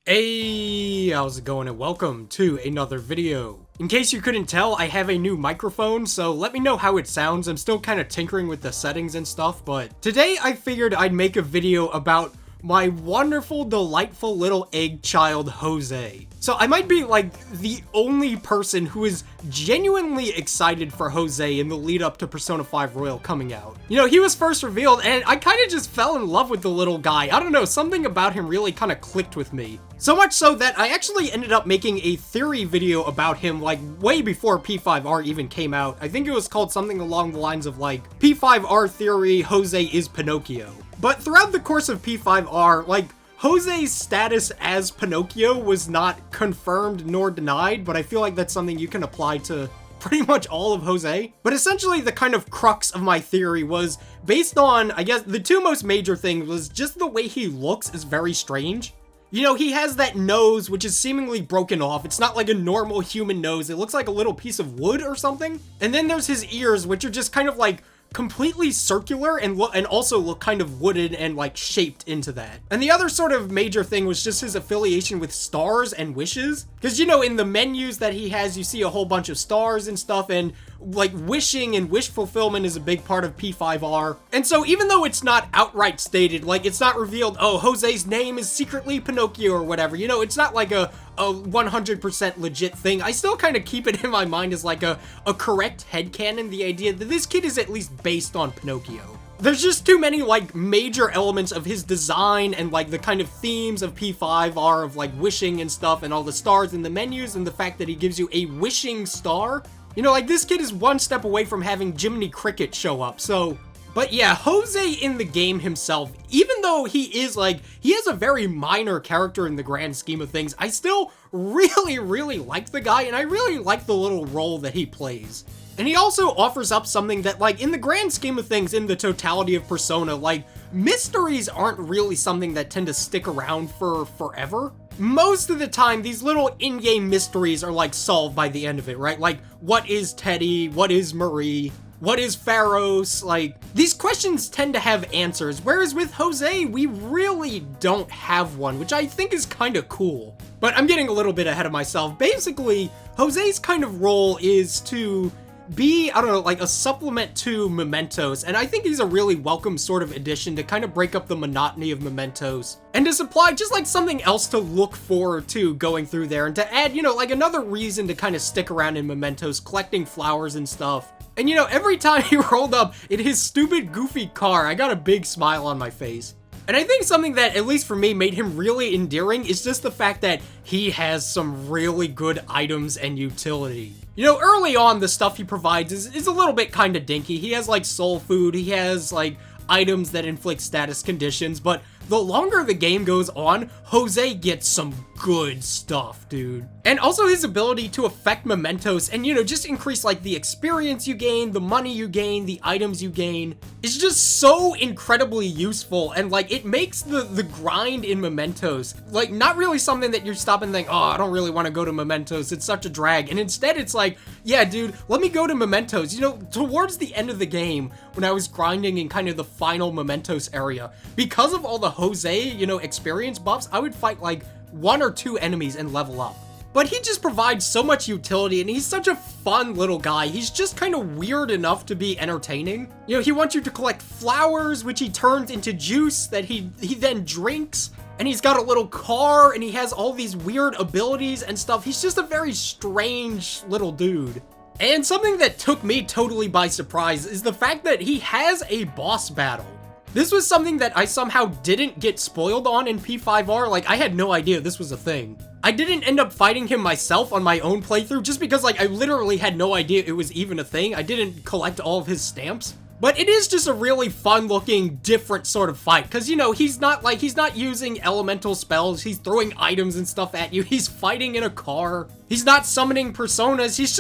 Hey, how's it going and welcome to another video. In case you couldn't tell, I have a new microphone, so let me know how it sounds. I'm still kind of tinkering with the settings and stuff, but today I figured I'd make a video about my wonderful, delightful little egg child, Jose. So I might be like the only person who is genuinely excited for Jose in the lead up to Persona 5 Royal coming out. You know, he was first revealed and I kind of just fell in love with the little guy. I don't know, something about him really kind of clicked with me. So much so that I actually ended up making a theory video about him like way before P5R even came out. I think it was called something along the lines of like P5R theory, Jose is Pinocchio. But throughout the course of P5R, like, Jose's status as Pinocchio was not confirmed nor denied, but I feel like that's something you can apply to pretty much all of Jose. But essentially the kind of crux of my theory was based on, I guess, the two most major things was just the way he looks is very strange. You know, he has that nose, which is seemingly broken off. It's not like a normal human nose. It looks like a little piece of wood or something. And then there's his ears, which are just kind of like completely circular and also look kind of wooden and like shaped into that. And the other sort of major thing was just his affiliation with stars and wishes. Because, you know, in the menus that he has, you see a whole bunch of stars and stuff, and like wishing and wish fulfillment is a big part of P5R. And so even though it's not outright stated, like it's not revealed, oh, Jose's name is secretly Pinocchio or whatever, you know, it's not like a 100% legit thing. I still kind of keep it in my mind as like a correct headcanon, the idea that this kid is at least based on Pinocchio. There's just too many like major elements of his design and like the kind of themes of P5R of like wishing and stuff and all the stars in the menus and the fact that he gives you a wishing star. You know, like this kid is one step away from having Jiminy Cricket show up, so... But yeah, Jose in the game himself, even though he is like, he is a very minor character in the grand scheme of things, I still really like the guy, and I really like the little role that he plays. And he also offers up something that, like, in the grand scheme of things, in the totality of Persona, like, mysteries aren't really something that tend to stick around for forever. Most of the time, these little in-game mysteries are, like, solved by the end of it, right? Like, what is Teddy? What is Marie? What is Pharos? Like, these questions tend to have answers, whereas with Jose, we really don't have one, which I think is kind of cool. But I'm getting a little bit ahead of myself. Basically, Jose's kind of role is to be, I don't know, like a supplement to Mementos, and I think he's a really welcome sort of addition to kind of break up the monotony of Mementos, and to supply just like something else to look forward to going through there, and to add, you know, like another reason to kind of stick around in Mementos, collecting flowers and stuff. And you know, every time he rolled up in his stupid, goofy car, I got a big smile on my face. And I think something that, at least for me, made him really endearing is just the fact that he has some really good items and utility. You know, early on, the stuff he provides is a little bit kind of dinky. He has, like, soul food, he has, like, items that inflict status conditions, but the longer the game goes on, Jose gets some good stuff, dude. And also his ability to affect Mementos and, you know, just increase, like, the experience you gain, the money you gain, the items you gain, is just so incredibly useful, and, like, it makes the grind in Mementos, like, not really something that you stop and think, oh, I don't really want to go to Mementos, it's such a drag, and instead it's like, yeah, dude, let me go to Mementos. You know, towards the end of the game, when I was grinding in kind of the final Mementos area, because of all the Jose, you know, experience buffs, I would fight like 1 or 2 enemies and level up. But he just provides so much utility, and he's such a fun little guy. He's just kind of weird enough to be entertaining. You know, he wants you to collect flowers, which he turns into juice that he then drinks. And he's got a little car, and he has all these weird abilities and stuff. He's just a very strange little dude. And something that took me totally by surprise is the fact that he has a boss battle. This was something that I somehow didn't get spoiled on in P5R, like I had no idea this was a thing. I didn't end up fighting him myself on my own playthrough just because like I literally had no idea it was even a thing. I didn't collect all of his stamps. But it is just a really fun looking, different sort of fight. Cause you know, he's not using elemental spells, he's throwing items and stuff at you, he's fighting in a car, he's not summoning personas, he's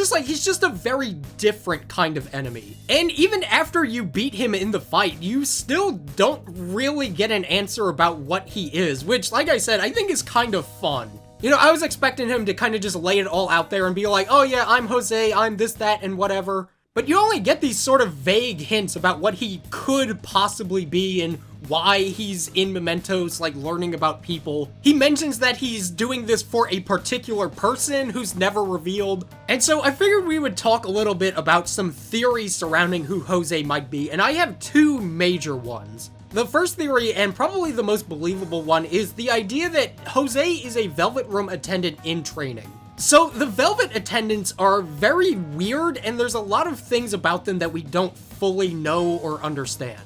just a very different kind of enemy. And even after you beat him in the fight, you still don't really get an answer about what he is, which, like I said, I think is kind of fun. You know, I was expecting him to kind of just lay it all out there and be like, oh yeah, I'm Jose, I'm this, that, and whatever. But you only get these sort of vague hints about what he could possibly be and why he's in Mementos, like learning about people. He mentions that he's doing this for a particular person who's never revealed. And so I figured we would talk a little bit about some theories surrounding who Jose might be, and I have two major ones. The first theory, and probably the most believable one, is the idea that Jose is a Velvet Room attendant in training. So the Velvet attendants are very weird, and there's a lot of things about them that we don't fully know or understand.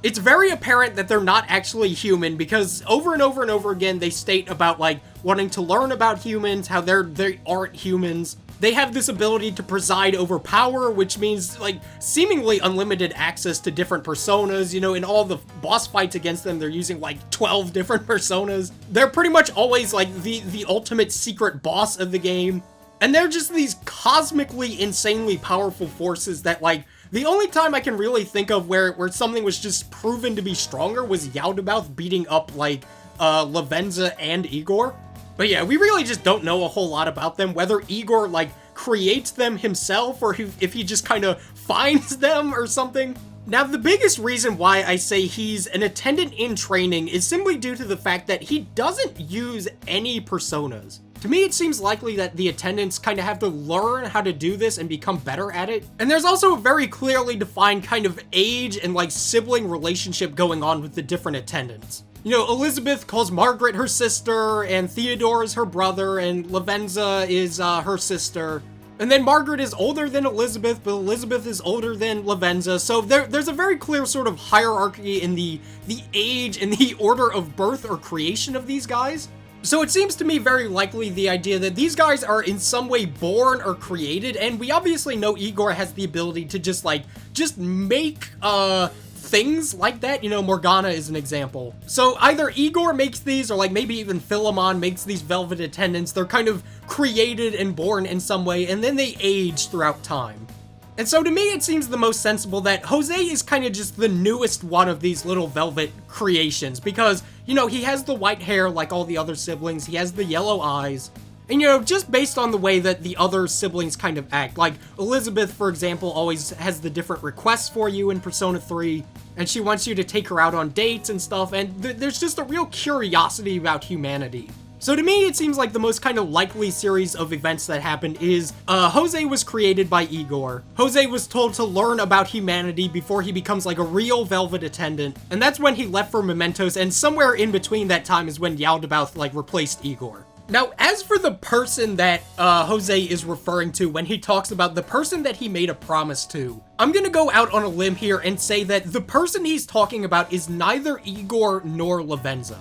It's very apparent that they're not actually human because over and over and over again they state about like wanting to learn about humans, how they aren't humans. They have this ability to preside over power, which means like seemingly unlimited access to different personas. You know, in all the boss fights against them, they're using like 12 different personas. They're pretty much always like the ultimate secret boss of the game. And they're just these cosmically insanely powerful forces that like the only time I can really think of where something was just proven to be stronger was Yaldabaoth beating up like Lavenza and Igor. But yeah, we really just don't know a whole lot about them, whether Igor, like, creates them himself, or if he just kind of finds them or something. Now, the biggest reason why I say he's an attendant in training is simply due to the fact that he doesn't use any personas. To me, it seems likely that the attendants kind of have to learn how to do this and become better at it. And there's also a very clearly defined kind of age and, like, sibling relationship going on with the different attendants. You know, Elizabeth calls Margaret her sister, and Theodore is her brother, and Lavenza is her sister. And then Margaret is older than Elizabeth, but Elizabeth is older than Lavenza, so there's a very clear sort of hierarchy in the age and the order of birth or creation of these guys. So it seems to me very likely the idea that these guys are in some way born or created, and we obviously know Igor has the ability to just make, things like that. You know, Morgana is an example. So either Igor makes these, or like maybe even Philemon makes these Velvet attendants. They're kind of created and born in some way, and then they age throughout time. And so to me, it seems the most sensible that Jose is kind of just the newest one of these little Velvet creations, because, you know, he has the white hair like all the other siblings, he has the yellow eyes, and, you know, just based on the way that the other siblings kind of act, like Elizabeth, for example, always has the different requests for you in Persona 3, and she wants you to take her out on dates and stuff, and there's just a real curiosity about humanity. So to me, it seems like the most kind of likely series of events that happened is, Jose was created by Igor. Jose was told to learn about humanity before he becomes like a real Velvet attendant, and that's when he left for Mementos, and somewhere in between that time is when Yaldabaoth, like, replaced Igor. Now, as for the person that Jose is referring to when he talks about the person that he made a promise to, I'm gonna go out on a limb here and say that the person he's talking about is neither Igor nor Lavenza.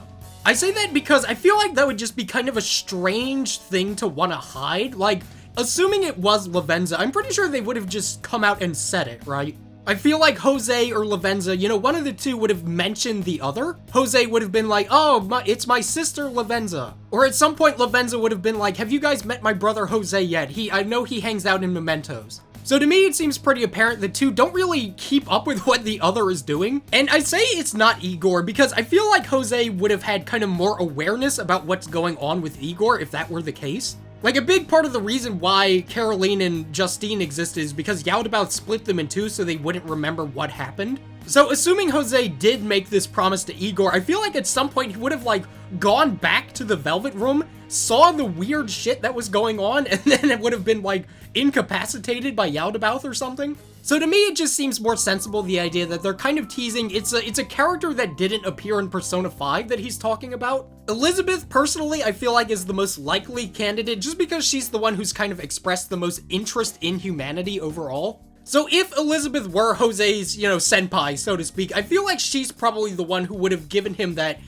I say that because I feel like that would just be kind of a strange thing to want to hide. Like, assuming it was Lavenza, I'm pretty sure they would have just come out and said it, right? I feel like Jose or Lavenza, you know, one of the two would have mentioned the other. Jose would have been like, oh, it's my sister Lavenza. Or at some point, Lavenza would have been like, have you guys met my brother Jose yet? I know he hangs out in Mementos. So to me, it seems pretty apparent the two don't really keep up with what the other is doing. And I say it's not Igor because I feel like Jose would have had kind of more awareness about what's going on with Igor if that were the case. Like, a big part of the reason why Caroline and Justine existed is because Yaldabaoth split them in two so they wouldn't remember what happened. So assuming Jose did make this promise to Igor, I feel like at some point he would have, like, gone back to the Velvet Room, saw the weird shit that was going on, and then it would have been, like, incapacitated by Yaldabaoth or something. So to me, it just seems more sensible, the idea that they're kind of teasing it's a character that didn't appear in Persona 5 that he's talking about. Elizabeth, personally, I feel like is the most likely candidate just because she's the one who's kind of expressed the most interest in humanity overall. So if Elizabeth were Jose's, you know, senpai, so to speak, I feel like she's probably the one who would have given him that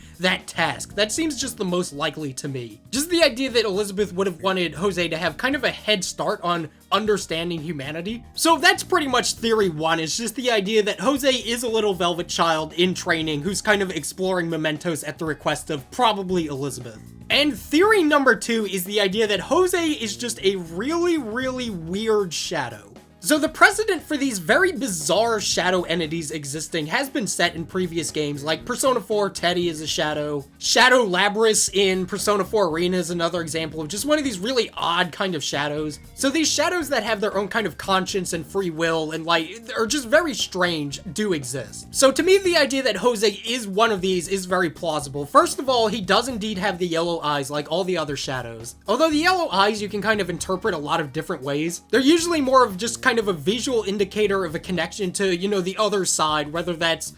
task. That seems just the most likely to me. Just the idea that Elizabeth would have wanted Jose to have kind of a head start on understanding humanity. So that's pretty much theory one. It's just the idea that Jose is a little Velvet child in training who's kind of exploring Mementos at the request of probably Elizabeth. And theory number two is the idea that Jose is just a really, really weird shadow. So the precedent for these very bizarre shadow entities existing has been set in previous games, like Persona 4 Teddy is a shadow. Shadow Labris in Persona 4 Arena is another example of just one of these really odd kind of shadows. So these shadows that have their own kind of conscience and free will and like are just very strange do exist. So to me, the idea that Jose is one of these is very plausible. First of all, he does indeed have the yellow eyes like all the other shadows. Although the yellow eyes you can kind of interpret a lot of different ways. They're usually more of just kind of a visual indicator of a connection to, you know, the other side, whether that's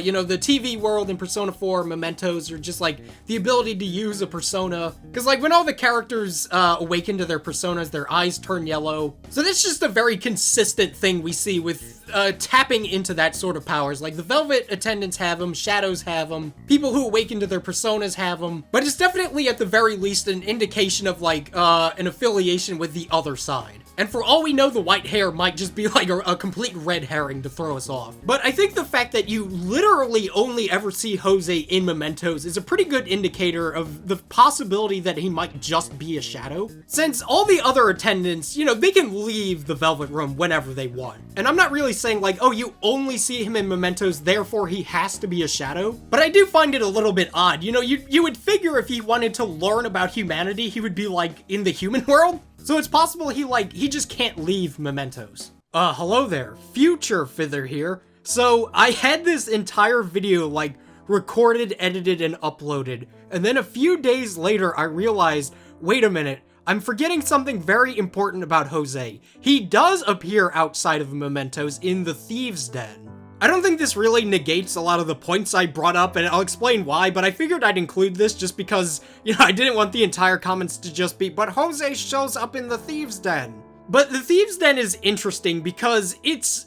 you know, the TV world in Persona 4, mementos, or just like the ability to use a persona. Because like when all the characters awaken to their personas, their eyes turn yellow. So that's just a very consistent thing we see with tapping into that sort of powers. Like the Velvet attendants have them, Shadows have them, people who awaken to their personas have them. But it's definitely at the very least an indication of like an affiliation with the other side. And for all we know, the white hair might just be like a complete red herring to throw us off. But I think the fact that you literally only ever see Jose in mementos is a pretty good indicator of the possibility that he might just be a shadow. Since all the other attendants, you know, they can leave the Velvet Room whenever they want. And I'm not really saying like, oh, you only see him in mementos, therefore he has to be a shadow. But I do find it a little bit odd. You know, you would figure if he wanted to learn about humanity, he would be like in the human world. So it's possible he just can't leave mementos. Hello there, future Fither here. So I had this entire video like recorded, edited, and uploaded. And then a few days later, I realized, wait a minute, I'm forgetting something very important about Jose. He does appear outside of mementos in the Thieves' Den. I don't think this really negates a lot of the points I brought up, and I'll explain why, but I figured I'd include this just because, you know, I didn't want the entire comments to just be, but Jose shows up in the Thieves' Den. But the Thieves' Den is interesting because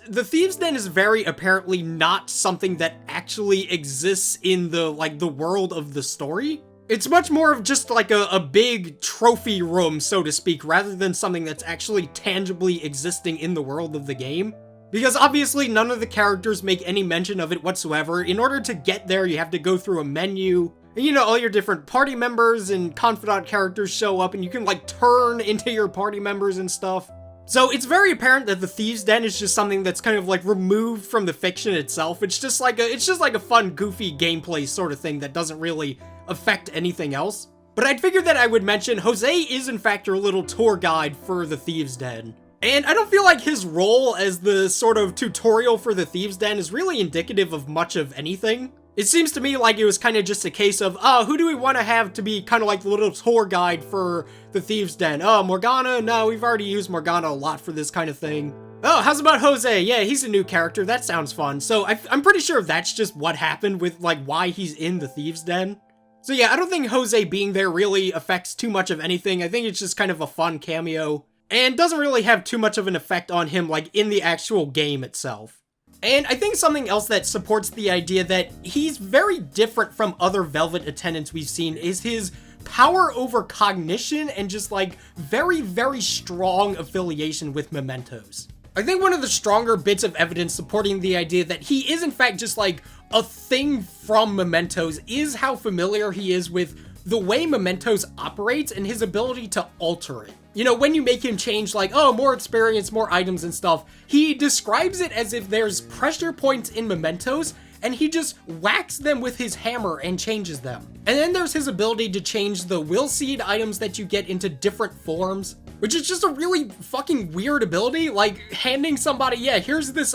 the Thieves' Den is very apparently not something that actually exists in the world of the story. It's much more of just like a big trophy room, so to speak, rather than something that's actually tangibly existing in the world of the game. Because obviously none of the characters make any mention of it whatsoever. In order to get there, you have to go through a menu. And you know, all your different party members and confidant characters show up and you can like turn into your party members and stuff. So it's very apparent that the Thieves' Den is just something that's kind of like removed from the fiction itself. It's just like a fun, goofy gameplay sort of thing that doesn't really affect anything else. But I'd figured that I would mention Jose is in fact your little tour guide for the Thieves' Den. And I don't feel like his role as the sort of tutorial for the Thieves' Den is really indicative of much of anything. It seems to me like it was kind of just a case of, who do we want to have to be kind of like the little tour guide for the Thieves' Den? Oh, Morgana? No, we've already used Morgana a lot for this kind of thing. Oh, how's about Jose? Yeah, he's a new character. That sounds fun. So I'm pretty sure that's just what happened with like why he's in the Thieves' Den. So yeah, I don't think Jose being there really affects too much of anything. I think it's just kind of a fun cameo. And doesn't really have too much of an effect on him, like, in the actual game itself. And I think something else that supports the idea that he's very different from other Velvet attendants we've seen is his power over cognition and just, like, very, very strong affiliation with mementos. I think one of the stronger bits of evidence supporting the idea that he is, in fact, just, like, a thing from mementos is how familiar he is with the way mementos operates and his ability to alter it. You know, when you make him change like, oh, more experience, more items and stuff, he describes it as if there's pressure points in mementos and he just whacks them with his hammer and changes them. And then there's his ability to change the will seed items that you get into different forms, which is just a really fucking weird ability. Like handing somebody, yeah, here's this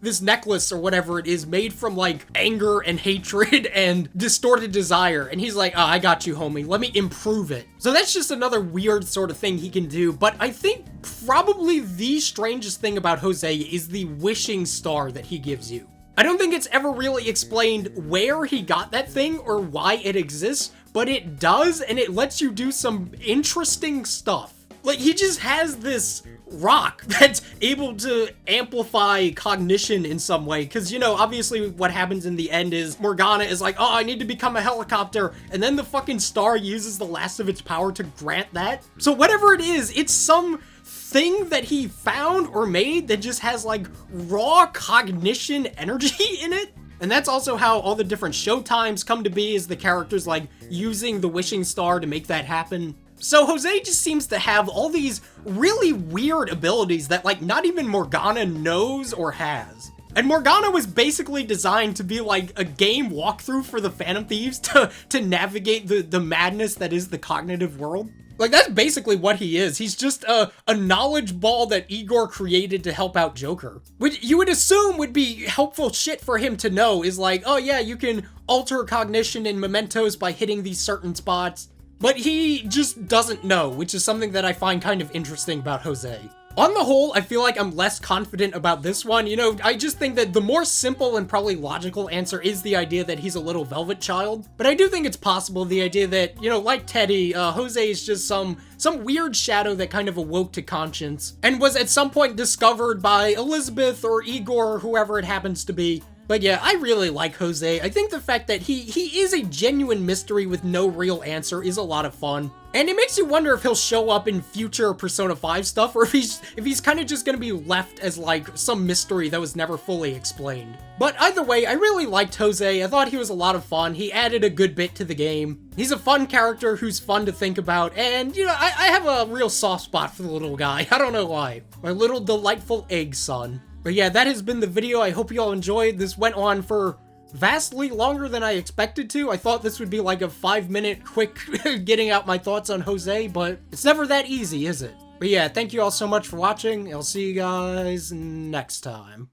this necklace or whatever it is made from like anger and hatred and distorted desire. And he's like, oh, I got you, homie. Let me improve it. So that's just another weird sort of thing he can do. But I think probably the strangest thing about Jose is the wishing star that he gives you. I don't think it's ever really explained where he got that thing or why it exists, but it does, and it lets you do some interesting stuff. Like, he just has this rock that's able to amplify cognition in some way, because, you know, obviously what happens in the end is Morgana is like, oh, I need to become a helicopter, and then the fucking star uses the last of its power to grant that. So whatever it is, it's some thing that he found or made that just has like raw cognition energy in it. And that's also how all the different showtimes come to be, is the characters like using the wishing star to make that happen. So Jose just seems to have all these really weird abilities that like not even Morgana knows or has. And Morgana was basically designed to be like a game walkthrough for the Phantom Thieves to navigate the madness that is the cognitive world. Like, that's basically what he is. He's just a knowledge ball that Igor created to help out Joker. Which you would assume would be helpful shit for him to know, is like, oh yeah, you can alter cognition in mementos by hitting these certain spots. But he just doesn't know, which is something that I find kind of interesting about Jose. On the whole, I feel like I'm less confident about this one. You know, I just think that the more simple and probably logical answer is the idea that he's a little velvet child. But I do think it's possible the idea that, you know, like Teddy, Jose is just some weird shadow that kind of awoke to conscience and was at some point discovered by Elizabeth or Igor or whoever it happens to be. But yeah, I really like Jose. I think the fact that he is a genuine mystery with no real answer is a lot of fun. And it makes you wonder if he'll show up in future Persona 5 stuff, or if he's kind of just gonna be left as like some mystery that was never fully explained. But either way, I really liked Jose. I thought he was a lot of fun. He added a good bit to the game. He's a fun character who's fun to think about, and you know, I have a real soft spot for the little guy. I don't know why. My little delightful egg son. But yeah, that has been the video. I hope you all enjoyed. This went on for vastly longer than I expected to. I thought this would be like a 5-minute quick getting out my thoughts on Jose, but it's never that easy, is it? But yeah, thank you all so much for watching. I'll see you guys next time.